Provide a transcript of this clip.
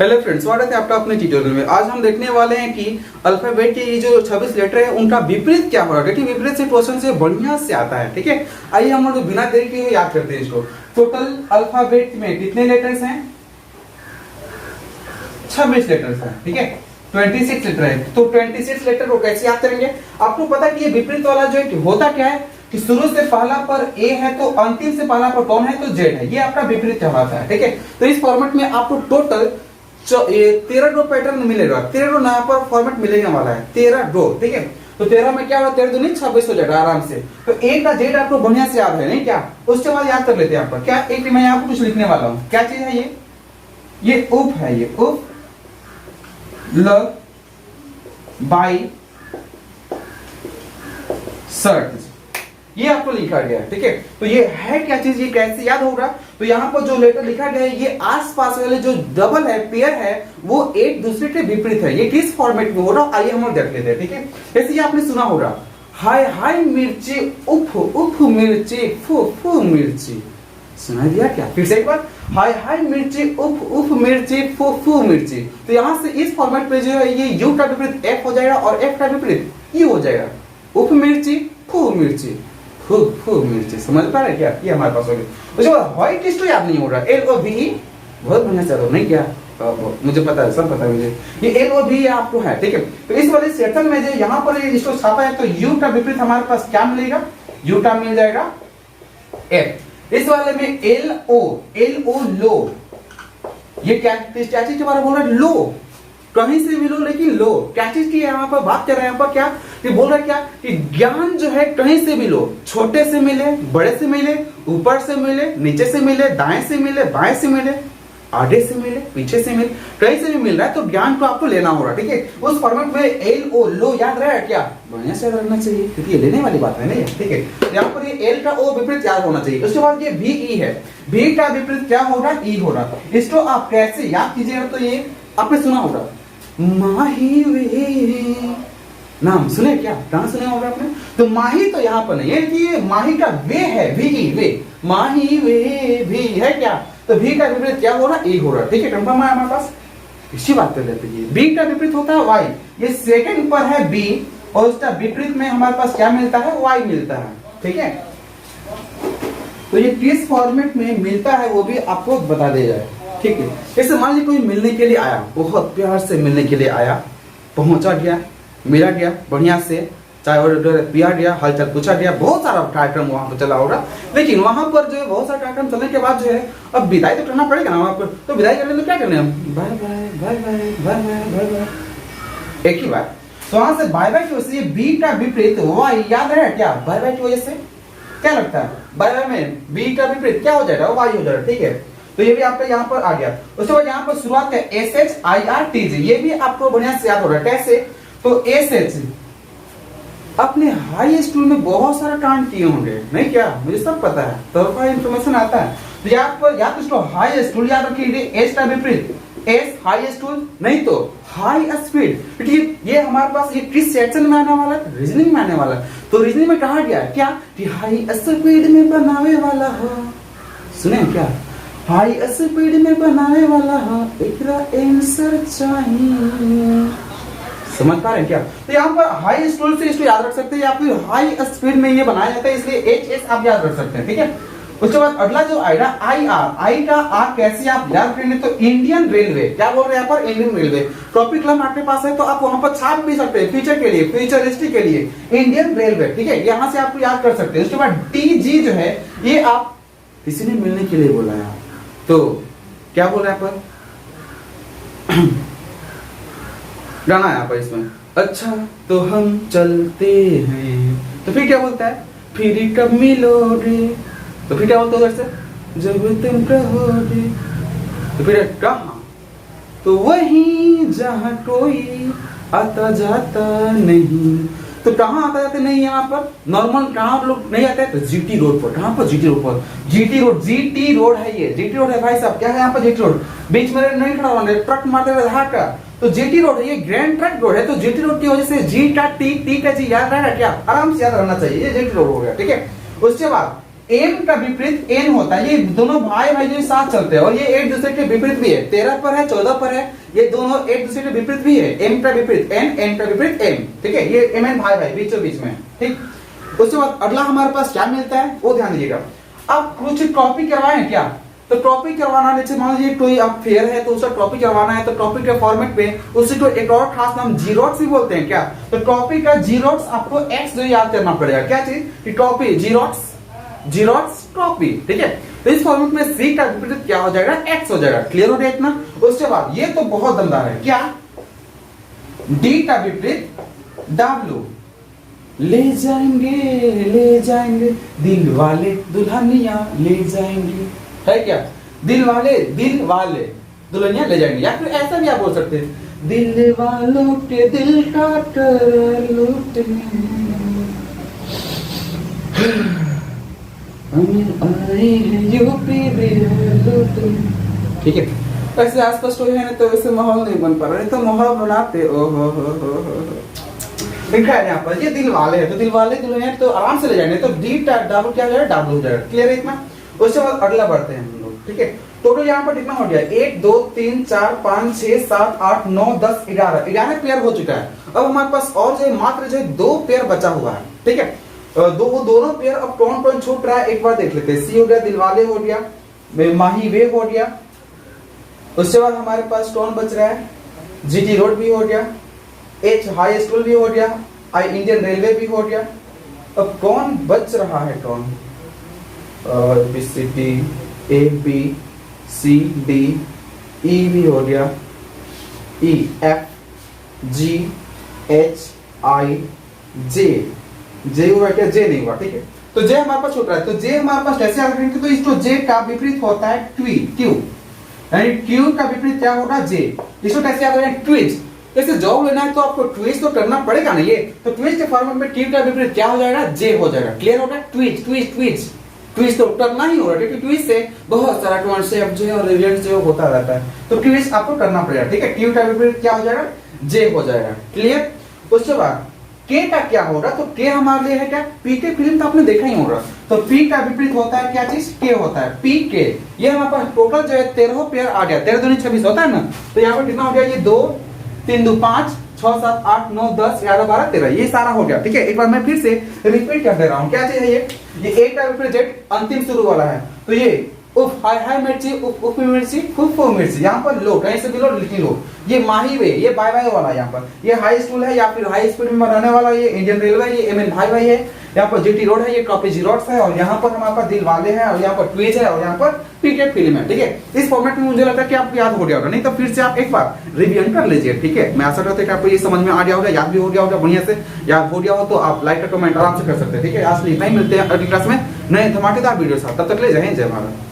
Hello friends, स्वागत है आपका अपने ट्यूटोरियल में। आज हम देखने वाले हैं कि अल्फाबेट के ये जो 26 लेटर है उनका विपरीत क्या होगा। देखिए विपरीत से क्वेश्चन से बढ़िया से आता है। ठीक है, आइए हम लोग बिना देरी के याद करते हैं इसको। टोटल अल्फाबेट में कितने लेटर्स हैं? 26 लेटर्स हैं। ठीक है, 26 लेटर है। तो 26 लेटर को कैसे याद करेंगे? आपको पता है कि ये विपरीत वाला जो है होता क्या है कि शुरू से पहला पर ए है तो अंतिम से पहला पर कौन है तो जेड है। ये आपका विपरीत कहलाता है। ठीक है, तो इस फॉर्मेट में आपको टोटल 13 रो पैटर्न मिलेगा। 13 रो यहाँ पर फॉर्मेट मिलने वाला है, 13 रो। ठीक है, तो 13 में क्या होगा, 13 दूनी 26 हो जाएगा आराम से। तो ए का जेड आपको बढ़िया से याद है नहीं क्या? उसके बाद याद कर लेते हैं आपका क्या। एक मैं यहाँ कुछ लिखने वाला हूँ। क्या चीज है ये उप है। ये उप ल बाई सर्ट, ये आपको लिखा गया है। ठीक है, तो ये है क्या चीज, ये कैसे याद होगा? तो यहाँ पर जो लेटर लिखा गया है ये आसपास वाले जो डबल है, पेयर है, वो एक दूसरे के विपरीत है। ये किस फॉर्मेट में हो रहा है आइए हम लोग देख लेते हैं। ठीक है, जैसे ये आपने सुना होगा, हाय हाय मिर्ची उफ उफ मिर्ची फू फू मिर्ची। सुना दिया क्या? फिर से एक बार, हाय हाय मिर्ची उफ उफ मिर्ची फू फू मिर्ची। तो यहाँ से इस फॉर्मेट पे जो है ये यू का विपरीत एफ हो जाएगा और एफ का विपरीत यू हो जाएगा। उफ मिर्ची फू मिर्ची फू फू मिर्ची। समझ पा रहे क्या? ये हमारे पास हो गया। तो जो व्हाइट किस तो याद नहीं हो रहा, एल ओ वी बहुत बढ़िया चलो नहीं क्या? मुझे पता है, सब पता है मुझे। ये एल ओ वी आपको है। ठीक है, तो इस वाले सेक्शन में जो यहाँ पर इसको छापा है तो यू का विपरीत हमारे पास क्या मिलेगा? यू का मिल जाएगा एफ। इस वाले में एल ओ लो, ये क्या चीज के बारे में बोल रहा है? लो, कहीं से भी लो लेकिन लो। क्या चीज की यहाँ पर बात कर रहे हैं? यहाँ पर क्या कि बोल रहा है क्या कि ज्ञान जो है कहीं से भी लो, छोटे से मिले, बड़े से मिले, ऊपर से मिले, नीचे से मिले, दाएं से मिले, बाएं से मिले, आगे से मिले, पीछे से मिले, कहीं से भी मिल रहा है तो ज्ञान को आपको लेना होगा। ठीक है, उस फॉर्मेट में एल ओ लो याद रहा है क्या? बढ़िया से रहना चाहिए क्योंकि ये लेने वाली बात है नहीं। ठीक है, यहाँ पर ये एल का ओ विपरीत याद होना चाहिए। उसके बाद ये भी ई है, भी का विपरीत क्या होगा? ई होगा। इसको आप कैसे याद कीजिएगा? तो ये आपने सुना होगा, माही वे, नाम सुने क्या? कहां सुने होगा आपने? तो माही तो यहाँ पर नहीं है, ये माही का वे है, वे माही वे भी है क्या? तो भी का विपरीत क्या हो रहा? ए हो रहा। ठीक है, कंफर्म है हमारे पास। इसी बात कर लेते हैं। बी का विपरीत होता है वाई। ये सेकंड पर है बी और उसका विपरीत में हमारे पास क्या मिलता है? वाई मिलता है। ठीक है, तो ये किस फॉर्मेट में मिलता है वो भी आपको बता दिया जाए। ठीक है, जैसे मान लीजिए कोई मिलने के लिए आया, बहुत प्यार से मिलने के लिए आया, पहुंचा गया, मिला गया बढ़िया से, चाय और पिया गया, हालचाल पूछा गया, बहुत सारा कार्यक्रम वहां पर चला होगा। लेकिन वहां पर जो है बहुत सारा कार्यक्रम चलने के बाद जो है अब विदाई तो करना पड़ेगा ना वहां पर। तो विदाई करने तो क्या करने हम? Bye bye bye bye bye bye bye bye, एक ही बात। तो वहां से बाय बाय की वजह से बी का विपरीत वाई याद है क्या? बाय बाय की वजह से क्या लगता है? बाय बाय में बी का विपरीत क्या हो जाएगा? वाई हो जाएगा। ठीक है, तो ये भी आपका यहाँ पर आ गया। उसके बाद यहाँ पर शुरुआत है S H I R T G, ये भी आपको बढ़िया से याद हो रहा है। कैसे? तो एस एच अपने हाई स्कूल में बहुत सारा कांड किए होंगे नहीं क्या? मुझे सब पता है, तो इन्फॉर्मेशन आता है। तो यहाँ पर या तो इसको हाई स्कूल याद रखिए, एस का विपरीत एस हाई स्कूल, नहीं तो हाई स्पीड। ये हमारे पास ये किस सेक्शन में आने वाला है? रीजनिंग में आने वाला है। तो रीजनिंग में कहा गया क्या कि हाई स्पीड में बनावे वाला हो, सुने क्या? हाई स्पीड में बनाने वाला है, एकरा आंसर चाहिए। समझ पा रहे हैं क्या? तो यहाँ पर हाई स्कूल से इसको याद रख सकते हैं या फिर हाई स्पीड में ये बनाया जाता है, इसलिए एच एस आप याद रख सकते हैं। ठीक है, उसके बाद अगला जो आएगा आई आर, आई का आर कैसे आप याद करेंगे? तो इंडियन रेलवे, क्या बोल रहे हैं यहाँ पर? Indian railway. टॉपिक लम आपके पास है तो आप वहां पर छाप भी सकते हैं, फ्यूचर के लिए, फ्यूचर हिस्ट्री के लिए इंडियन रेलवे। ठीक है, यहाँ से आपको याद कर सकते हैं। उसके बाद टी जी जो है ये आप किसी ने मिलने के लिए बोला है तो क्या बोल रहे हैं पर? गाना है यहाँ पर इसमें, अच्छा तो हम चलते हैं। तो फिर क्या बोलता है? फिर कब मिलोगे? तो फिर क्या बोलते हो वैसे? जब तुम कहोगे। तो फिर कहाँ? तो वहीं जहाँ कोई आता जाता नहीं। तो कहाँ आता जाते नहीं? यहाँ पर नॉर्मल कहाँ लोग नहीं आते? तो जीटी रोड पर। कहाँ पर? जीटी रोड पर। जीटी रोड, जीटी रोड है ये, जीटी रोड है भाई साहब। क्या है यहाँ पर? GT road. बीच में नहीं खड़ा होना, ट्रक मारते हुए का तो जीटी रोड है, ये ग्रैंड ट्रक रोड है। तो जीटी रोड की वजह से जी का टी, टी का जी याद रहेगा क्या? आराम से याद रहना चाहिए, ये जीटी रोड हो गया। ठीक है, उसके बाद एम का विपरीत एन होता है। ये दोनों भाई भाई जो साथ चलते हैं और ये एक दूसरे के विपरीत भी है। 13 पर है, 14 पर है, ये दोनों एक दूसरे के विपरीत भी है। एम का विपरीत एन, एन का विपरीत एम, ठीक है। ये एम एन भाई भाई बीचों बीच में, ठीक। उसके बाद अगला हमारे पास क्या मिलता है वो ध्यान दीजिएगा। अब कुछ कॉपी करवाएं क्या, तो टॉपिक करवाना, जैसे मान लीजिए कोई अब फेयर है तो उसका टॉपिक करवाना है, तो टॉपिक के फॉर्मेट पे उसी को एक और खास नाम जीरोक्स भी बोलते हैं क्या। तो टॉपिक का जीरोक्स आपको एक्स जो याद करना पड़ेगा। क्या चीज कि टॉपिक जीरोक्स, जीरोक्स टॉपी, ठीक है। तो इस फॉर्मेट में सी का विपरीत क्या हो जाएगा, एक्स हो जाएगा। क्लियर हो गया इतना। उसके बाद ये तो बहुत दमदार है, क्या डी का विपरीत डब्ल्यू, ले जाएंगे दिल वाले दुल्हनिया ले जाएंगे, है क्या। दिल वाले दुल्हनिया ले जाएंगे, या फिर ऐसा भी आप बोल सकते हैं दिल वालों के दिल का कर लूटने आए हैं यूपी बिहार लूटने, ठीक है। ऐसे आसपास कोई है ना तो वैसे माहौल नहीं बन पा रहा, नहीं तो माहौल बनाते। लिखा है यहाँ पर ये दिल वाले है, तो दिल वाले दुल्हनिया तो आराम से ले जाएंगे। तो डी डबल क्या हो जाएगा, डबल हो जाएगा। क्लियर है इतना। उसके बाद अगला बढ़ते हैं हम लोग, ठीक है। टोटल यहाँ पर कितना हो गया, 1 2 3 4 5 6 7 8 9 10 11 पेयर हो चुका है। अब हमारे पास और जो मात्र जो 2 पेयर बचा हुआ है, ठीक है। वो दोनों पेयर अब कौन कौन छूट रहा है एक बार देख लेते हैं। सी हो गया, दिलवाले हो गया, माही वे हो गया। उसके बाद हमारे पास कौन बच रहा है, जीटी रोड भी हो गया, एच हाई स्कूल भी हो गया, आई इंडियन रेलवे भी हो गया। अब कौन बच रहा है, कौन B C D A B C D E भी हो गया, E F G H I जे, जे हुआ क्या, जे नहीं हुआ, ठीक है। तो जे हमारे पास छूट रहा है, तो जे हमारे पास कैसे याद रखेंगे, तो इसको जे का विपरीत होता है क्यू, यानी क्यू का विपरीत क्या होगा, जे। इसको कैसे याद रखेंगे, ट्विस्ट। जैसे जॉब लेना है तो आपको ट्विस्ट तो करना पड़ेगा ना, ये तो ट्विस्ट के फॉर्मेट में क्यू का विपरीत क्या हो जाएगा, जे हो जाएगा। क्लियर होगा, ट्विस्ट ट्विस्ट ट्विस्ट ट्विस्ट तो करना ही होगा, क्योंकि ट्विस्ट से बहुत सारा कॉन्सेप्ट जो है और रिजल्ट जो होता रहता है, तो ट्विस्ट आपको करना पड़ेगा, ठीक है। क्यू का विपरीत क्या हो जाएगा, जे हो जाएगा। क्लियर। उसके बाद के का क्या होगा, तो के हमारे लिए है क्या, पी के फिल्म तो आपने देखा ही होगा। तो पी का विपरीत होता है क्या चीज, के होता है, पी के। ये हमारे पास टोटल जो है 13 पेयर आ गया, 13 दूनी 26 होता है ना। तो यहाँ पर कितना हो गया, ये 2 3 2 5 6 7 8 9 10 11 12 13, ये सारा हो गया, ठीक है। एक बार मैं फिर से रिपीट कर दे रहा हूँ, क्या चीज है ये ए का विपरीत जेड अंतिम शुरू वाला है। तो ये उफ हाय हाय मिर्ची, उफ उफ मिर्ची, फुफ मिर्ची, यहाँ पर लो कहीं से भी लो, लिखी लो। ये माही वे, ये बाय बाय वाला, यहाँ पर ये हाई स्कूल है या फिर हाई स्पीड में रहने वाला, ये इंडियन रेलवे, ये एमएन भाई भाई है, यहाँ पर जीटी रोड है, ये कॉपी जीरोक्स है, और यहाँ पर हमारे पास दिल वाले हैं, और यहाँ पर ट्वीज है, और यहाँ पर पीके फिल्म है, ठीक है। इस फॉर्मेट में मुझे लगता है कि आपको याद हो गया होगा, नहीं तो फिर से आप एक बार रिवीजन कर लीजिए, ठीक है। मैं आशा करता हूँ कि आपको ये समझ में आ गया होगा, याद भी हो गया होगा, बढ़िया से याद हो गया हो तो आप लाइक का कमेंट आराम से कर सकते हैं, ठीक है। आज नहीं मिलते हैं अगली क्लास में नए धमाकेदार वीडियो साथ, तब तक ले जय हिंद जय भारत।